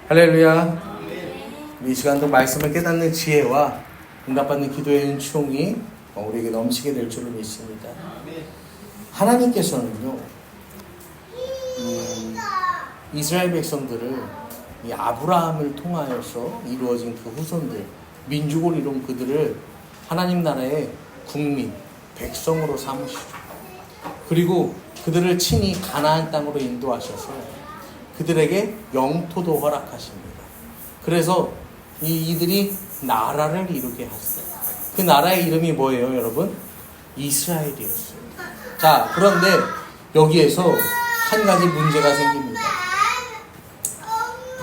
할렐루야. 이 시간도 말씀을 깨닫는 지혜와 응답받는 기도의 은총이 우리에게 넘치게 될 줄을 믿습니다. 하나님께서는요, 이스라엘 백성들을 이 아브라함을 통하여서 이루어진 그 후손들, 민족을 이룬 그들을 하나님 나라의 국민, 백성으로 삼으시죠. 그리고 그들을 친히 가나안 땅으로 인도하셔서 그들에게 영토도 허락하십니다. 그래서 이들이 나라를 이루게 하세요. 그 나라의 이름이 뭐예요, 여러분? 이스라엘이었어요. 자, 그런데 여기에서 한 가지 문제가 생깁니다.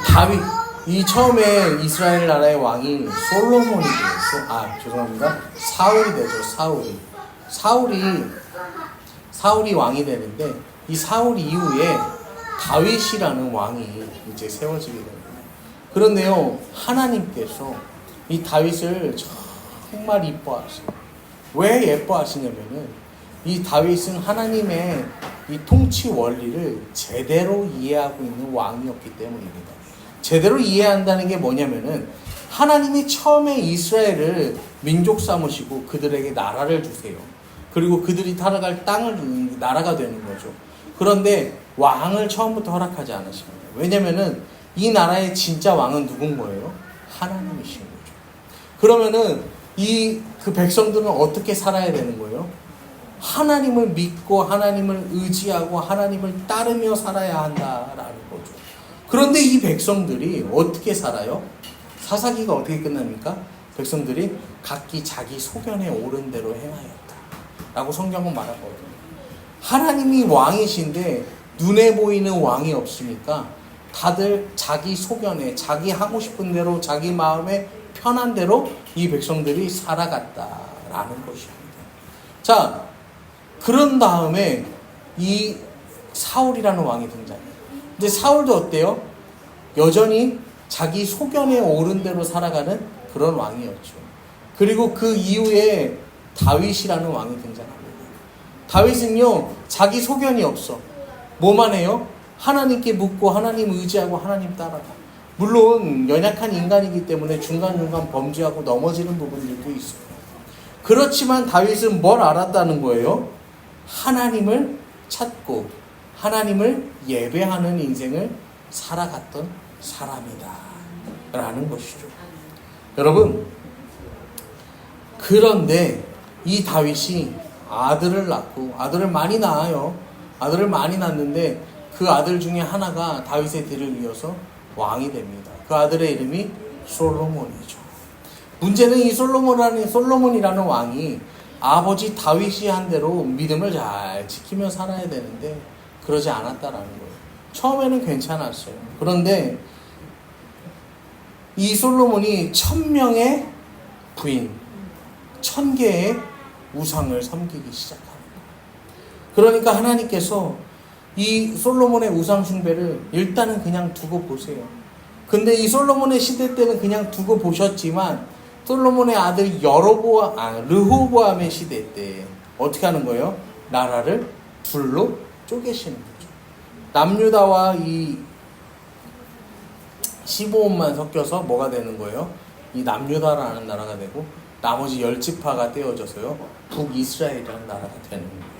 다윗, 이 처음에 이스라엘 나라의 왕이 솔로몬이 되었어요. 죄송합니다. 사울이 되죠, 사울이 왕이 되는데, 이 사울 이후에 다윗이라는 왕이 이제 세워지게 됩니다. 그런데요, 하나님께서 이 다윗을 정말 이뻐하세요. 왜 예뻐하시냐면은, 이 다윗은 하나님의 이 통치 원리를 제대로 이해하고 있는 왕이었기 때문입니다. 제대로 이해한다는 게 뭐냐면은, 하나님이 처음에 이스라엘을 민족 삼으시고 그들에게 나라를 주세요. 그리고 그들이 살아갈 땅을 나라가 되는 거죠. 그런데 왕을 처음부터 허락하지 않으십니다. 왜냐면은 이 나라의 진짜 왕은 누군 거예요? 하나님이신 거죠. 그러면은 그 백성들은 어떻게 살아야 되는 거예요? 하나님을 믿고 하나님을 의지하고 하나님을 따르며 살아야 한다라는 거죠. 그런데 이 백성들이 어떻게 살아요? 사사기가 어떻게 끝납니까? 백성들이 각기 자기 소견에 옳은 대로 행하였다 라고 성경은 말하거든요. 하나님이 왕이신데 눈에 보이는 왕이 없으니까 다들 자기 소견에, 자기 하고 싶은 대로, 자기 마음에 편한 대로 이 백성들이 살아갔다라는 것입니다. 자, 그런 다음에 이 사울이라는 왕이 등장해요. 근데 사울도 어때요? 여전히 자기 소견에 옳은 대로 살아가는 그런 왕이었죠. 그리고 그 이후에 다윗이라는 왕이 등장합니다. 다윗은요, 자기 소견이 없어. 뭐만 해요? 하나님께 묻고 하나님 의지하고 하나님 따라가. 물론 연약한 인간이기 때문에 중간중간 범죄하고 넘어지는 부분들도 있어요. 그렇지만 다윗은 뭘 알았다는 거예요? 하나님을 찾고 하나님을 예배하는 인생을 살아갔던 사람이다 라는 것이죠. 여러분, 그런데 이 다윗이 아들을 낳고, 아들을 많이 낳아요. 아들을 많이 낳는데 그 아들 중에 하나가 다윗의 뒤를 이어서 왕이 됩니다. 그 아들의 이름이 솔로몬이죠. 문제는 이 솔로몬이라는 왕이 아버지 다윗이 한 대로 믿음을 잘 지키며 살아야 되는데 그러지 않았다라는 거예요. 처음에는 괜찮았어요. 그런데 이 솔로몬이 1000명의 부인, 1000개의 우상을 섬기기 시작합니다. 그러니까 하나님께서 이 솔로몬의 우상 숭배를 일단은 그냥 두고 보세요. 근데 이 솔로몬의 시대 때는 그냥 두고 보셨지만 솔로몬의 아들 르호보암의 시대 때 어떻게 하는 거예요? 나라를 둘로 쪼개시는 거죠. 남유다와 이 15온만 섞여서 뭐가 되는 거예요? 이 남유다라는 나라가 되고 나머지 10지파가 떼어져서요, 북이스라엘이라는 나라가 되는 거예요.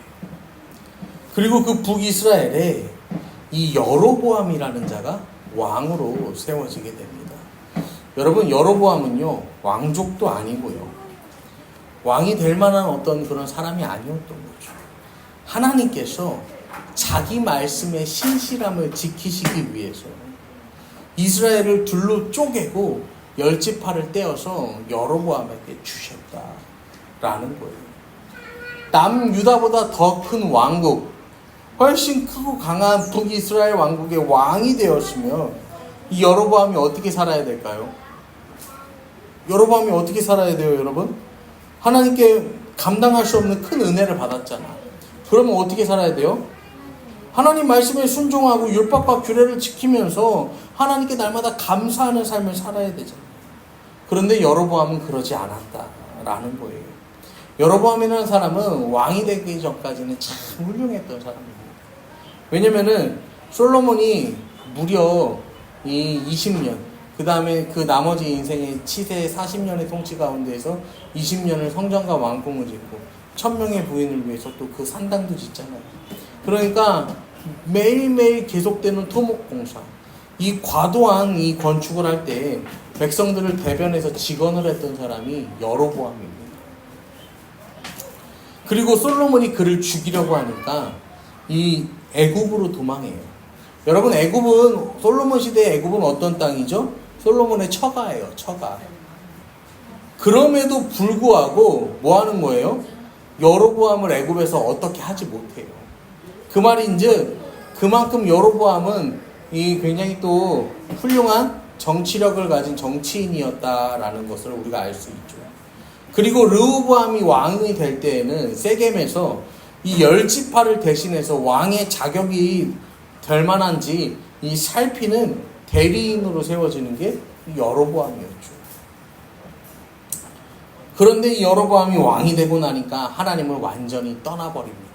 그리고 그 북이스라엘에 이 여로보암이라는 자가 왕으로 세워지게 됩니다. 여러분, 여로보암은요, 왕족도 아니고요, 왕이 될 만한 어떤 그런 사람이 아니었던 거죠. 하나님께서 자기 말씀의 신실함을 지키시기 위해서 이스라엘을 둘로 쪼개고 10지파를 떼어서 여로보암에게 주셨다라는 거예요. 남유다보다 더 큰 왕국, 훨씬 크고 강한 북이스라엘 왕국의 왕이 되었으면 이 여로보암이 어떻게 살아야 될까요? 여로보암이 어떻게 살아야 돼요, 여러분? 하나님께 감당할 수 없는 큰 은혜를 받았잖아. 그러면 어떻게 살아야 돼요? 하나님 말씀에 순종하고 율법과 규례를 지키면서 하나님께 날마다 감사하는 삶을 살아야 되잖아요. 그런데 여로보암은 그러지 않았다라는 거예요. 여로보암이라는 사람은 왕이 되기 전까지는 참 훌륭했던 사람입니다. 왜냐면은 솔로몬이 무려 이 20년, 그 다음에 그 나머지 인생의 치세 40년의 통치 가운데에서 20년을 성전과 왕궁을 짓고 1000명의 부인을 위해서 또 그 산당도 짓잖아요. 그러니까 매일매일 계속되는 토목공사, 이 과도한 이 건축을 할 때 백성들을 대변해서 직언을 했던 사람이 여로보암입니다. 그리고 솔로몬이 그를 죽이려고 하니까 이 애굽으로 도망해요. 여러분, 애굽은, 솔로몬 시대의 애굽은 어떤 땅이죠? 솔로몬의 처가예요, 처가. 그럼에도 불구하고 뭐 하는 거예요? 여로보암을 애굽에서 어떻게 하지 못해요. 그 말인즉 그만큼 여로보암은 이 굉장히 또 훌륭한 정치력을 가진 정치인이었다라는 것을 우리가 알 수 있죠. 그리고 르호보암이 왕이 될 때에는 세겜에서 이 10지파를 대신해서 왕의 자격이 될 만한지 이 살피는 대리인으로 세워지는 게 여로보암이었죠. 그런데 이 여로보암이 왕이 되고 나니까 하나님을 완전히 떠나버립니다.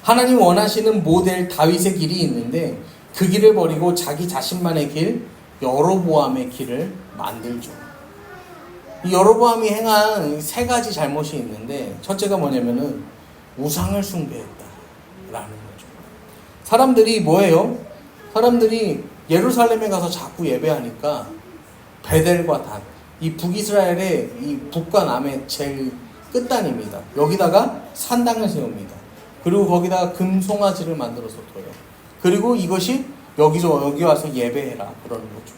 하나님 원하시는 모델 다윗의 길이 있는데 그 길을 버리고 자기 자신만의 길, 여로보암의 길을 만들죠. 이 여로보암이 행한 3가지 잘못이 있는데, 첫째가 뭐냐면은 우상을 숭배했다라는 거죠. 사람들이 뭐예요? 사람들이 예루살렘에 가서 자꾸 예배하니까 베델과 단, 이 북이스라엘의 이 북과 남의 제일 끝단입니다. 여기다가 산당을 세웁니다. 그리고 거기다가 금송아지를 만들어서 둬요. 그리고 이것이 여기 와서 예배해라 그러는 거죠.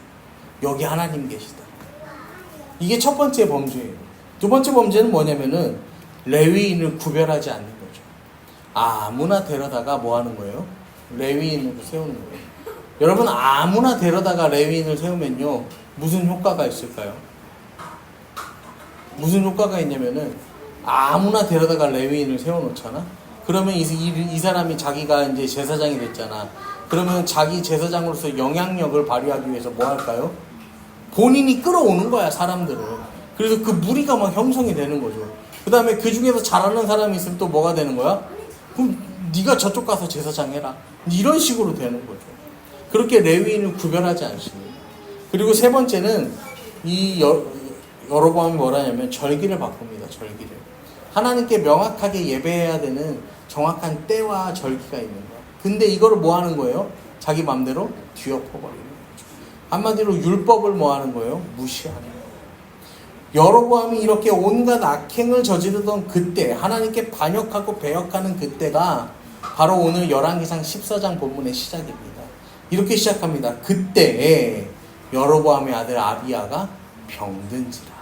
여기 하나님 계시다. 이게 첫 번째 범죄예요. 두 번째 범죄는 뭐냐면은 레위인을 구별하지 않는 거죠. 아무나 데려다가 뭐 하는 거예요? 레위인으로 세우는 거예요. 여러분, 아무나 데려다가 레위인을 세우면요, 무슨 효과가 있을까요? 무슨 효과가 있냐면은 아무나 데려다가 레위인을 세워놓잖아. 그러면 이 사람이 자기가 이제 제사장이 됐잖아. 그러면 자기 제사장으로서 영향력을 발휘하기 위해서 뭐 할까요? 본인이 끌어오는 거야, 사람들을. 그래서 그 무리가 막 형성이 되는 거죠. 그 다음에 그 중에서 잘하는 사람이 있으면 또 뭐가 되는 거야? 그럼 네가 저쪽 가서 제사장 해라. 이런 식으로 되는 거죠. 그렇게 레위인을 구별하지 않습니다. 그리고 세 번째는 이 여로보암이 뭐라냐면 절기를 바꿉니다. 절기를. 하나님께 명확하게 예배해야 되는 정확한 때와 절기가 있는 거야. 근데 이거를 뭐 하는 거예요? 자기 맘대로 뒤엎어버리는 거죠. 한마디로 율법을 뭐 하는 거예요? 무시하는 거예요. 여로보암이 이렇게 온갖 악행을 저지르던 그때, 하나님께 반역하고 배역하는 그때가 바로 오늘 열왕기상 14장 본문의 시작입니다. 이렇게 시작합니다. 그때 여로보암의 아들 아비야가 병든지라.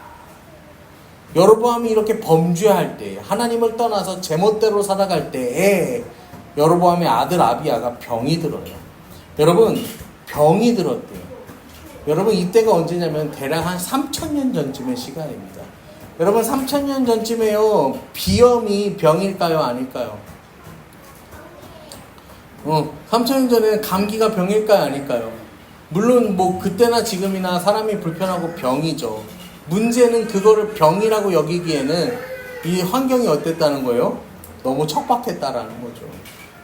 여로보암이 이렇게 범죄할 때, 하나님을 떠나서 제멋대로 살아갈 때에 여로보암의 아들 아비야가 병이 들어요. 여러분, 병이 들었대요. 여러분, 이때가 언제냐면 대략 한 3000년 전쯤의 시간입니다. 여러분, 3000년 전쯤에요, 비염이 병일까요, 아닐까요? 3000년 전에는 감기가 병일까요, 아닐까요? 물론 뭐 그때나 지금이나 사람이 불편하고 병이죠. 문제는 그거를 병이라고 여기기에는 이 환경이 어땠다는 거예요? 너무 척박했다라는 거죠.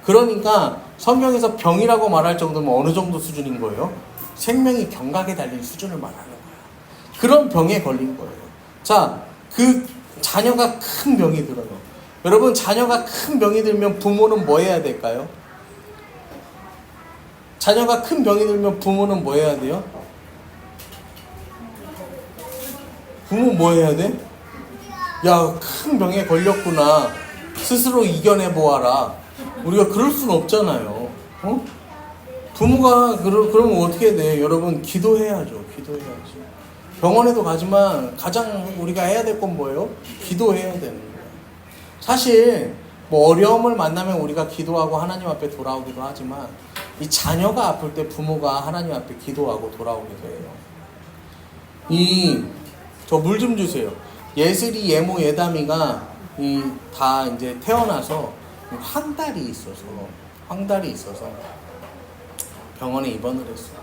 그러니까 성경에서 병이라고 말할 정도면 어느 정도 수준인 거예요? 생명이 경각에 달린 수준을 말하는 거예요. 그런 병에 걸린 거예요. 자, 그 자녀가 큰 병이 들어요. 여러분, 자녀가 큰 병이 들면 부모는 뭐 해야 될까요? 자녀가 큰 병이 들면 부모는 뭐 해야 돼요? 부모 뭐 해야 돼? 야, 큰 병에 걸렸구나. 스스로 이겨내보아라. 우리가 그럴 수는 없잖아요. 부모가 그러면 어떻게 돼? 여러분, 기도해야죠. 기도해야지. 병원에도 가지만 가장 우리가 해야 될 건 뭐예요? 기도해야 되는 거예요. 사실 뭐 어려움을 만나면 우리가 기도하고 하나님 앞에 돌아오기도 하지만 이 자녀가 아플 때 부모가 하나님 앞에 기도하고 돌아오기도 해요. 저 물 좀 주세요. 예슬이, 예모, 예담이가 다 이제 태어나서 황달이 있어서 병원에 입원을 했어요.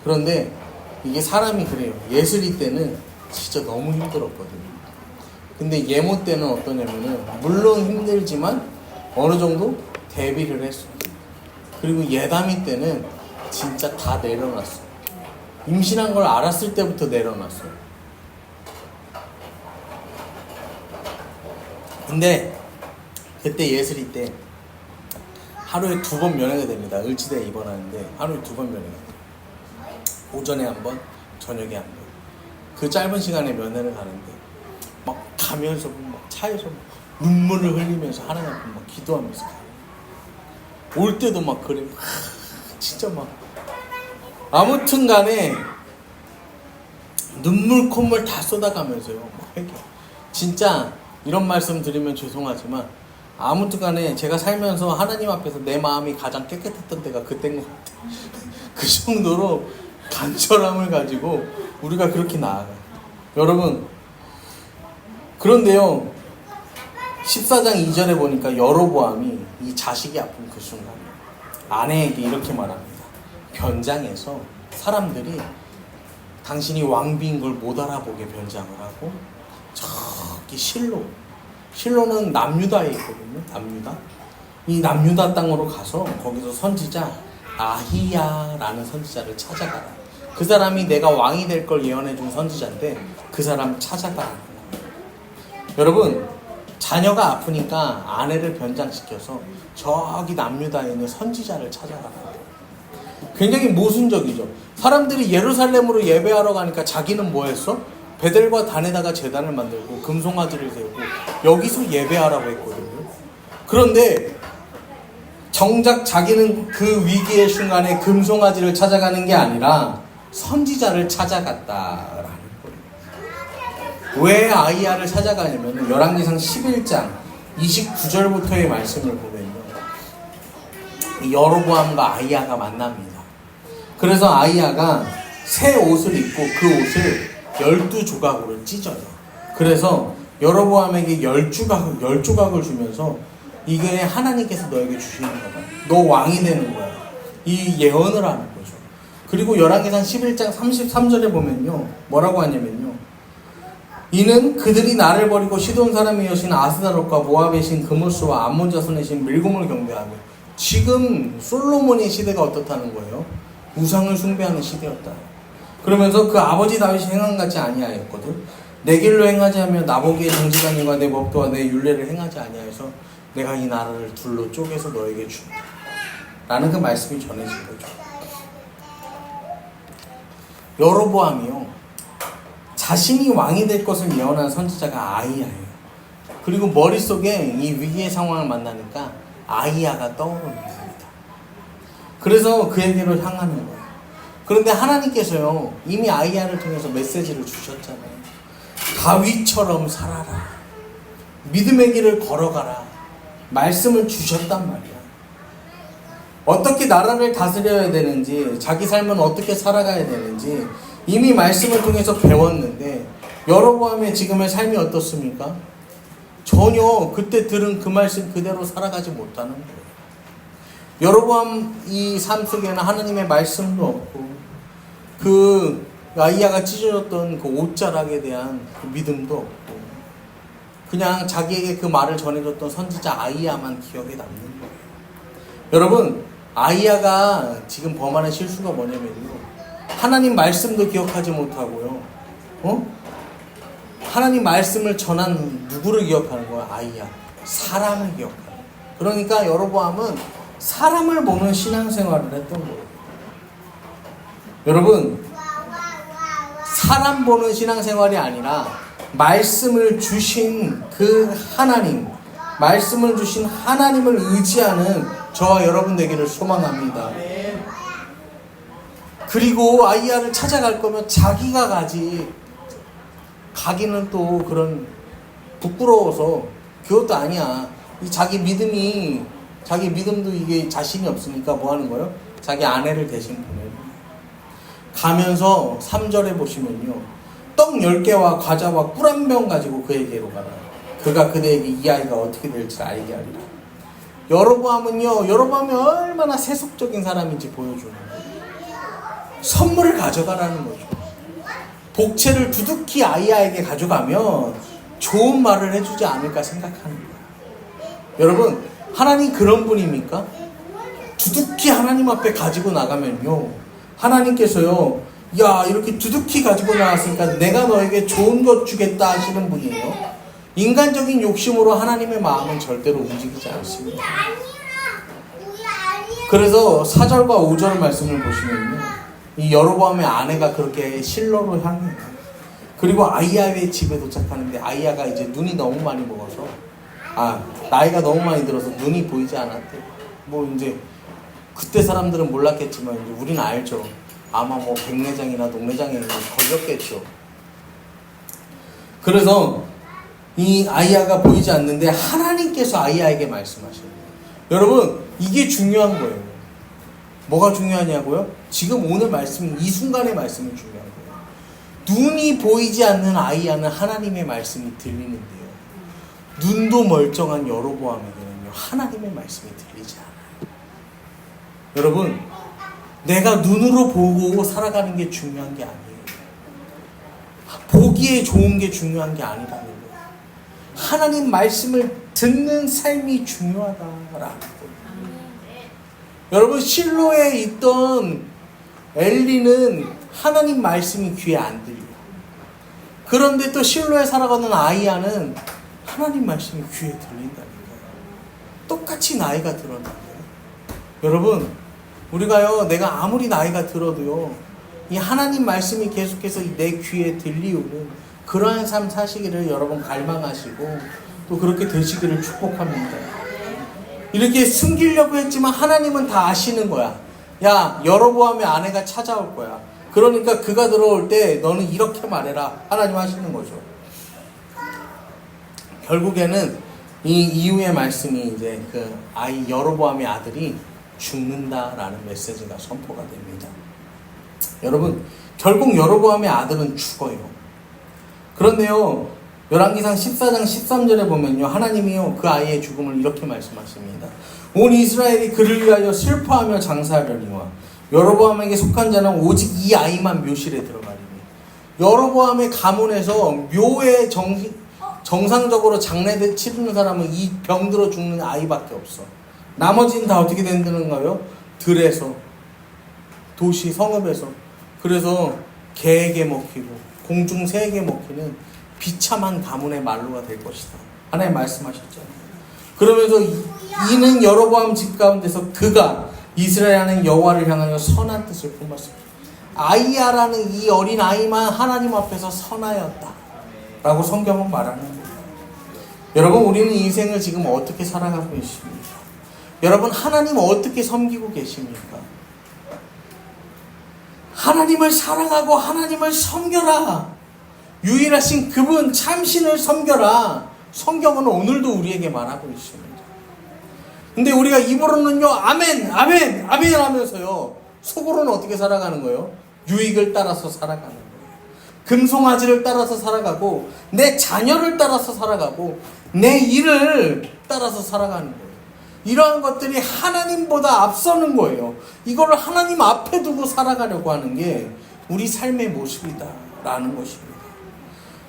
그런데 이게 사람이 그래요. 예슬이 때는 진짜 너무 힘들었거든요. 근데 예모 때는 어떠냐면은 물론 힘들지만 어느 정도 대비를 했어요. 그리고 예담이 때는 진짜 다 내려놨어요. 임신한 걸 알았을 때부터 내려놨어요. 근데 그때 예슬이 때 하루에 2번 면회가 됩니다. 을지대에 입원하는데 하루에 2번 면회가 돼요. 오전에 한 번, 저녁에 한 번. 그 짧은 시간에 면회를 가는데 막 가면서 막 차에서 막 눈물을 흘리면서 하나님 앞에 막 기도하면서 가요. 올 때도 막 그래. 진짜 막 아무튼 간에 눈물 콧물 다 쏟아가면서요. 막 회개. 진짜 이런 말씀 드리면 죄송하지만 아무튼 간에 제가 살면서 하나님 앞에서 내 마음이 가장 깨끗했던 때가 그때인 것 같아요. 그 정도로 간절함을 가지고 우리가 그렇게 나아가요. 여러분, 그런데요 14장 2절에 보니까 여로보암이 이 자식이 아픈 그 순간 아내에게 이렇게 말합니다. 변장해서 사람들이 당신이 왕비인 걸 못 알아보게 변장을 하고 저기 실로는 남유다에 있거든요. 남유다. 이 남유다 땅으로 가서 거기서 선지자 아히야라는 선지자를 찾아가라. 그 사람이 내가 왕이 될 걸 예언해준 선지자인데 그 사람 찾아가라. 여러분, 자녀가 아프니까 아내를 변장시켜서 저기 남유다에 있는 선지자를 찾아가라. 굉장히 모순적이죠. 사람들이 예루살렘으로 예배하러 가니까 자기는 뭐 했어? 베델과 단에다가 제단을 만들고 금송아지를 세우고 여기서 예배하라고 했거든요. 그런데 정작 자기는 그 위기의 순간에 금송아지를 찾아가는 게 아니라 선지자를 찾아갔다라는 거예요. 왜 아이야를 찾아가냐면 열왕기상 11장 29절부터의 말씀을 보면요, 여로보암과 아이야가 만납니다. 그래서 아이야가 새 옷을 입고 그 옷을 12조각으로 찢어요. 그래서 여로보암에게 10조각을 주면서 이게 하나님께서 너에게 주시는 거다. 너 왕이 되는 거야. 이 예언을 하는 거죠. 그리고 열왕기상 11장 33절에 보면요, 뭐라고 하냐면요, 이는 그들이 나를 버리고 시돈 사람의 여신 아스다롯과 모압의 신 그모스와 암몬 자손의 신 밀곰을 경배하며. 지금 솔로몬의 시대가 어떻다는 거예요? 우상을 숭배하는 시대였다. 그러면서 그 아버지 다윗이 행함같이 아니하였거든. 내 길로 행하지 하며 나보기에 정직한 일과 내 법도와 내 율례를 행하지 아니하여서 내가 이 나라를 둘로 쪼개서 너에게 준다 라는 그 말씀이 전해진 거죠. 여로보암이요, 자신이 왕이 될 것을 예언한 선지자가 아이야예요. 그리고 머릿속에 이 위기의 상황을 만나니까 아이야가 떠오릅니다. 그래서 그에게로 향하는 거예요. 그런데 하나님께서요 이미 아이야를 통해서 메시지를 주셨잖아요. 다윗처럼 살아라, 믿음의 길을 걸어가라, 말씀을 주셨단 말이야. 어떻게 나라를 다스려야 되는지, 자기 삶은 어떻게 살아가야 되는지 이미 말씀을 통해서 배웠는데 여로보암의 지금의 삶이 어떻습니까? 전혀 그때 들은 그 말씀 그대로 살아가지 못하는 거예요. 여로보암 이 삶 속에는 하나님의 말씀도 없고 그 아이야가 찢어졌던 그 옷자락에 대한 그 믿음도 없고 그냥 자기에게 그 말을 전해줬던 선지자 아이야만 기억에 남는 거예요. 여러분, 아이야가 지금 범하는 실수가 뭐냐면요, 하나님 말씀도 기억하지 못하고요, 하나님 말씀을 전한 누구를 기억하는 거야? 아이야. 사람을 기억하는 거야. 그러니까 여로보암은 사람을 보는 신앙생활을 했던 거예요. 여러분, 사람 보는 신앙생활이 아니라 말씀을 주신 그 하나님, 말씀을 주신 하나님을 의지하는 저와 여러분 되기를 소망합니다. 그리고 아이야를 찾아갈 거면 자기가 가기는 또 그런 부끄러워서 그것도 아니야. 이 자기 믿음도 이게 자신이 없으니까 뭐 하는 거예요? 자기 아내를 대신 보내요. 가면서 3절에 보시면요, 떡 10개와 과자와 꿀 한 병 가지고 그에게로 가라. 그가 그대에게 이 아이가 어떻게 될지 알게 하리라. 여로보암이 얼마나 세속적인 사람인지 보여주는 거예요. 선물을 가져가라는 거죠. 복채를 두둑히 아이야에게 가져가면 좋은 말을 해주지 않을까 생각하는 거예요. 여러분, 하나님 그런 분입니까? 두둑히 하나님 앞에 가지고 나가면요, 하나님께서요 야, 이렇게 두둑히 가지고 나왔으니까 내가 너에게 좋은 것 주겠다 하시는 분이에요. 인간적인 욕심으로 하나님의 마음은 절대로 움직이지 않습니다. 그래서 4절과 5절 말씀을 보시면요, 이 여로보암의 아내가 그렇게 실로로 향해요. 그리고 아이야의 집에 도착하는데 아이야가 이제 눈이 너무 많이 먹어서, 나이가 너무 많이 들어서 눈이 보이지 않았대요. 뭐 이제 그때 사람들은 몰랐겠지만 이제 우리는 알죠. 아마 뭐 백내장이나 녹내장에 걸렸겠죠. 그래서 이 아이야가 보이지 않는데 하나님께서 아이야에게 말씀하셔요. 여러분, 이게 중요한 거예요. 뭐가 중요하냐고요? 지금 오늘 말씀, 이 순간의 말씀이 중요한 거예요. 눈이 보이지 않는 아이야는 하나님의 말씀이 들리는데요, 눈도 멀쩡한 여로보암에게는요, 하나님의 말씀이 들리지 않아요. 여러분, 내가 눈으로 보고 살아가는 게 중요한 게 아니에요. 보기에 좋은 게 중요한 게 아니라는 거예요. 하나님 말씀을 듣는 삶이 중요하다라는 거예요. 여러분, 실로에 있던 엘리는 하나님 말씀이 귀에 안 들려요. 그런데 또 실로에 살아가는 아이야는 하나님 말씀이 귀에 들린다는 거예요. 똑같이 나이가 들었는데요. 여러분, 우리가요, 내가 아무리 나이가 들어도요, 이 하나님 말씀이 계속해서 내 귀에 들리우는 그러한 삶 사시기를 여러분 갈망하시고 또 그렇게 되시기를 축복합니다. 이렇게 숨기려고 했지만 하나님은 다 아시는 거야. 야, 여로보암의 아내가 찾아올 거야. 그러니까 그가 들어올 때 너는 이렇게 말해라. 하나님 하시는 거죠. 결국에는 이 이후의 말씀이 이제 그 여로보암의 아들이 죽는다라는 메시지가 선포가 됩니다. 여러분, 결국 여로보암의 아들은 죽어요. 그런데요, 열왕기상 14장 13절에 보면요, 하나님이요 그 아이의 죽음을 이렇게 말씀하십니다. 온 이스라엘이 그를 위하여 슬퍼하며 장사하려니와 여로보암에게 속한 자는 오직 이 아이만 묘실에 들어가리니. 여로보암의 가문에서 묘에 정상적으로 장례를 치르는 사람은 이 병들어 죽는 아이밖에 없어. 나머지는 다 어떻게 된다는가요? 들에서, 도시, 성읍에서. 그래서 개에게 먹히고 공중 새에게 먹히는 비참한 가문의 말로가 될 것이다. 하나님 말씀하셨잖아요. 그러면서 이는 여로보암 집 가운데서 그가 이스라엘 하는 여호와를 향하여 선한 뜻을 품었습니다. 아이야라는 이 어린 아이만 하나님 앞에서 선하였다 라고 성경은 말하는 거예요. 여러분, 우리는 인생을 지금 어떻게 살아가고 있습니까? 여러분, 하나님 어떻게 섬기고 계십니까? 하나님을 사랑하고 하나님을 섬겨라. 유일하신 그분 참신을 섬겨라. 성경은 오늘도 우리에게 말하고 있습니다. 근데 우리가 입으로는요, 아멘, 아멘, 아멘 하면서요, 속으로는 어떻게 살아가는 거예요? 유익을 따라서 살아가는 거예요. 금송아지를 따라서 살아가고, 내 자녀를 따라서 살아가고, 내 일을 따라서 살아가는 거예요. 이러한 것들이 하나님보다 앞서는 거예요. 이거를 하나님 앞에 두고 살아가려고 하는 게 우리 삶의 모습이다라는 것입니다.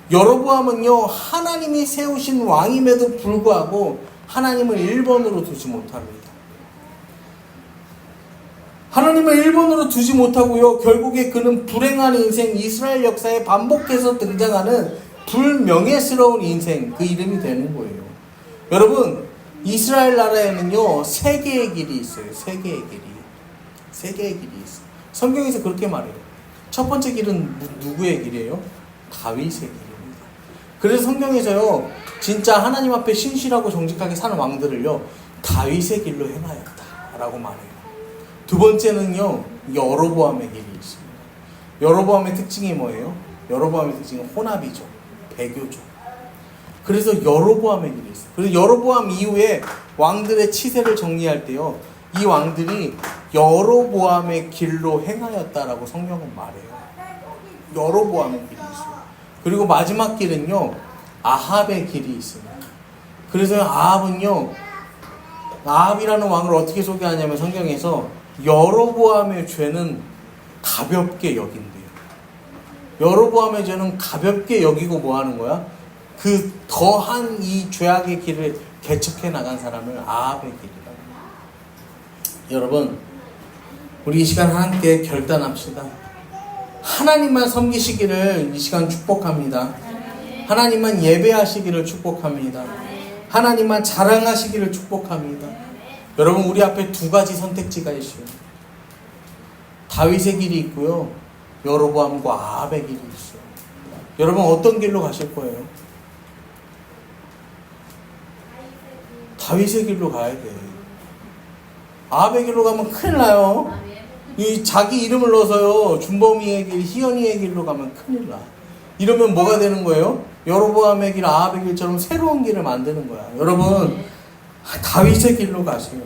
여로보암은요, 하나님이 세우신 왕임에도 불구하고 하나님을 1번으로 두지 못합니다. 하나님을 1번으로 두지 못하고요, 결국에 그는 불행한 인생, 이스라엘 역사에 반복해서 등장하는 불명예스러운 인생, 그 이름이 되는 거예요. 여러분, 이스라엘 나라에는요, 세 개의 길이 있어요. 세 개의 길이. 세 개의 길이 있어요. 성경에서 그렇게 말해요. 첫 번째 길은 누구의 길이에요? 다윗의 길입니다. 그래서 성경에서요, 진짜 하나님 앞에 신실하고 정직하게 사는 왕들을요, 다윗의 길로 행하였다 라고 말해요. 두 번째는요, 여로보암의 길이 있습니다. 여로보암의 특징이 뭐예요? 여로보암의 특징은 혼합이죠. 배교죠. 그래서 여로보암의 길이 있어요. 그래서 여로보암 이후에 왕들의 치세를 정리할 때요, 이 왕들이 여로보암의 길로 행하였다라고 성경은 말해요. 여로보암의 길이 있어요. 그리고 마지막 길은요, 아합의 길이 있습니다. 그래서 아합은요, 아합이라는 왕을 어떻게 소개하냐면 성경에서 여로보암의 죄는 가볍게 여긴대요. 여로보암의 죄는 가볍게 여기고 뭐 하는 거야? 그 더한 이 죄악의 길을 개척해 나간 사람을 아합의 길이라고 해요. 여러분, 우리 이 시간 함께 결단합시다. 하나님만 섬기시기를 이 시간 축복합니다. 하나님만 예배하시기를 축복합니다. 하나님만 자랑하시기를 축복합니다. 여러분, 우리 앞에 두 가지 선택지가 있어요. 다윗의 길이 있고요, 여로보암과 아합의 길이 있어요. 여러분, 어떤 길로 가실 거예요? 다윗의 길로 가야 돼. 아합의 길로 가면 큰일 나요. 이 자기 이름을 넣어서요, 준범이의 길, 희연이의 길로 가면 큰일 나. 이러면 뭐가 되는 거예요? 여로보암의 길, 아합의 길처럼 새로운 길을 만드는 거야. 여러분, 다윗의 길로 가세요.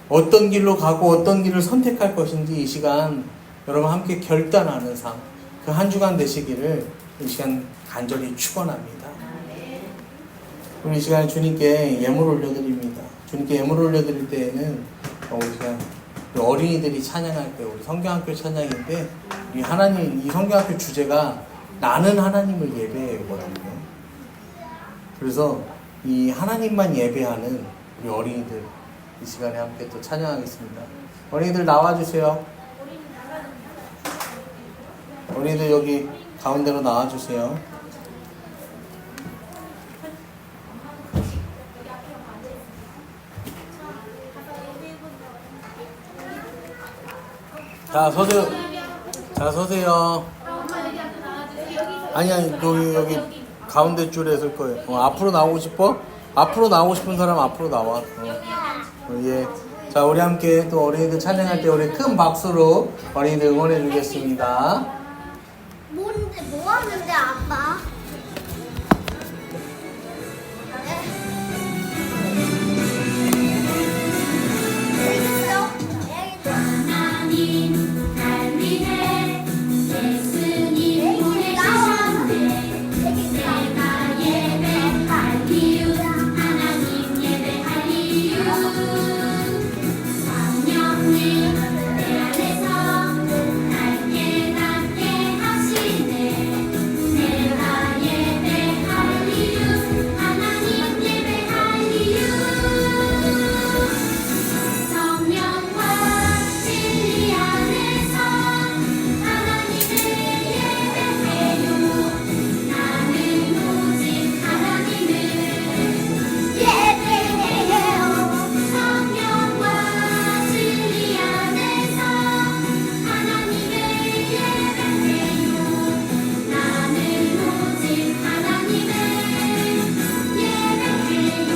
어떤 길로 가고 어떤 길을 선택할 것인지 이 시간 여러분 함께 결단하는 삶, 그 한 주간 되시기를 이 시간 간절히 축원합니다. 우리 이 시간에 주님께 예물 올려드립니다. 주님께 예물 올려드릴 때에는 우리가 어린이들이 찬양할 때, 우리 성경학교 찬양인데, 이 하나님, 이 성경학교 주제가 나는 하나님을 예배해요거든요. 그래서 이 하나님만 예배하는 우리 어린이들 이 시간에 함께 또 찬양하겠습니다. 어린이들 나와주세요. 어린이들 여기 가운데로 나와주세요. 자, 서세요. 자, 서세요. 아니, 여기 가운데 줄에 설 거예요. 앞으로 나오고 싶어? 앞으로 나오고 싶은 사람 앞으로 나와. 예. 자, 우리 함께 또 어린이들 찬양할 때 우리 큰 박수로 어린이들 응원해 주겠습니다. 뭔데, 뭐 하는데, 아빠? 하나님 날 위해 예수님 보내주셨네. 내가 예배할 이유, 하나님 예배할 이유. 성령님 내 안에서 날 깨닫게 하시네. 내가 예배할 이유, 하나님 예배할 이유. 성령과 진리 안에서 하나님을 예배해요. 나는 오직 하나님을 예배해요. 성령과 진리 안에서 하나님을 예배해요. 나는 오직 하나님을 예배해요.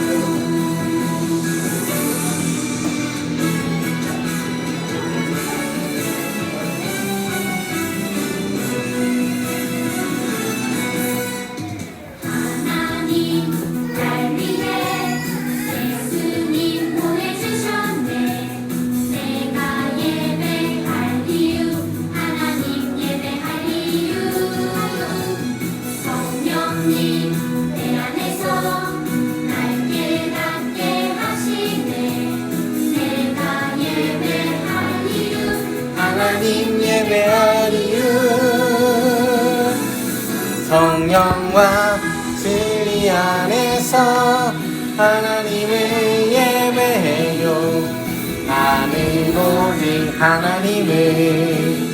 하나님 날 위해 예수님 보내주셨네. 내가 예배할 이유, 하나님 예배할 이유. 성령님 내 안에서 날 깨닫게 하시네. 내가 예배할 이유, 하나님 예배할 이유. 성령과 진리 안에서 하나님을 예배해요. 나는 오직 하나님을